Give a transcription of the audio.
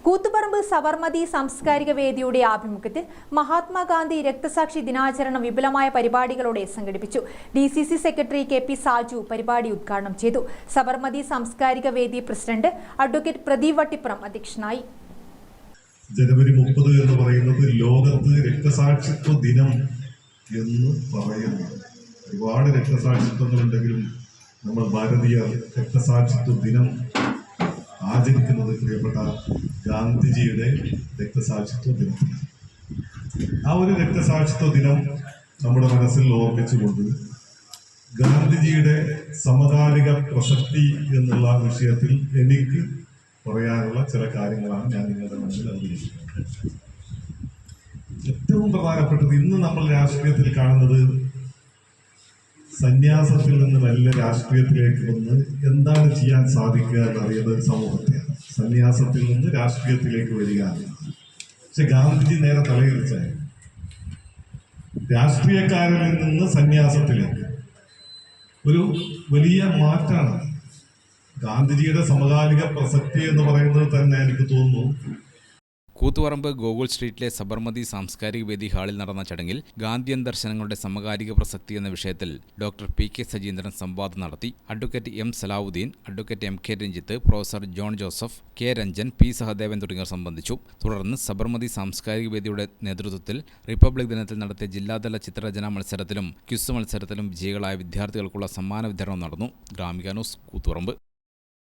കൂത്തുപറമ്പ് സബർമതി സാംസ്കാരിക വേദിയുടെ ആഭിമുഖ്യത്തിൽ മഹാത്മാഗാന്ധി രക്തസാക്ഷി ദിനാചരണം വിപുലമായ പരിപാടികളോടെ സംഘടിപ്പിച്ചു. DCC സെക്രട്ടറി KP സാജു പരിപാടി ഉദ്ഘാടനം ചെയ്തു. സബർമതി സാംസ്കാരിക വേദി പ്രസിഡന്റ് അഡ്വക്കേറ്റ് പ്രദീപ് വട്ടിപ്പുറം അധ്യക്ഷനായി. ജനുവരി 30 എന്ന് പറയുന്നത് ലോകത്ത് രക്തസാക്ഷിത്വ ദിനം എന്ന് പറയുന്നു. ഒരുപാട് രക്തസാക്ഷിത്വങ്ങളുണ്ടെങ്കിലും നമ്മൾ ഭാരതീയ രക്തസാക്ഷിത്വ ദിനം ആചരിക്കുന്നത് പ്രിയപ്പെട്ട ഗാന്ധിജിയുടെ രക്തസാക്ഷിത്വ ദിനത്തിലാണ്. ആ ഒരു രക്തസാക്ഷിത്വ ദിനം നമ്മുടെ മനസ്സിൽ ഓർമ്മിച്ചുകൊണ്ട് ഗാന്ധിജിയുടെ സമകാലിക പ്രസക്തി എന്നുള്ള വിഷയത്തിൽ എനിക്ക് പറയാനുള്ള ചില കാര്യങ്ങളാണ് ഞാൻ നിങ്ങളുടെ മുന്നിൽ അവതരിപ്പിക്കുന്നത്. ഏറ്റവും പ്രധാനപ്പെട്ടത് ഇന്ന് നമ്മൾ രാഷ്ട്രീയത്തിൽ കാണുന്നത് സന്യാസത്തിൽ നിന്ന് നല്ല രാഷ്ട്രീയത്തിലേക്ക് വന്ന് എന്താണ് ചെയ്യാൻ സാധിക്കുക എന്നറിയുന്ന ഒരു സമൂഹത്തെയാണ്. സന്യാസത്തിൽ നിന്ന് രാഷ്ട്രീയത്തിലേക്ക് വരിക. പക്ഷെ ഗാന്ധിജി നേരെ തലയിരിച്ചായി രാഷ്ട്രീയക്കാരിൽ നിന്ന് സന്യാസത്തിലേക്ക് ഒരു വലിയ മാറ്റാണ്. ഗാന്ധിജിയുടെ സമകാലിക പ്രസക്തി എന്ന് പറയുന്നത് തന്നെ എനിക്ക് തോന്നുന്നു. കൂത്തുപറമ്പ് ഗോകുൽ സ്ട്രീറ്റിലെ സബർമതി സാംസ്കാരിക വേദി ഹാളിൽ നടന്ന ചടങ്ങിൽ ഗാന്ധിയൻ ദർശനങ്ങളുടെ സമകാലിക പ്രസക്തി എന്ന വിഷയത്തിൽ ഡോക്ടർ PK സജീന്ദ്രൻ സംവാദം നടത്തി. Advocate M Salahuddin, advocate MK Ranjith, professor John Joseph, K Ranjan, P Sahadevan തുടങ്ങിയവർ സംബന്ധിച്ചു. തുടർന്ന് സബർമതി സാംസ്കാരിക വേദിയുടെ നേതൃത്വത്തിൽ റിപ്പബ്ലിക് ദിനത്തിൽ നടത്തിയ ജില്ലാതല ചിത്രരചനാ മത്സരത്തിലും ക്വിസ് മത്സരത്തിലും വിജയികളായ വിദ്യാർത്ഥികൾക്കുള്ള സമ്മാന വിതരണം നടന്നു. ഗ്രാമിക ന്യൂസ്, കൂത്തുപറമ്പ്.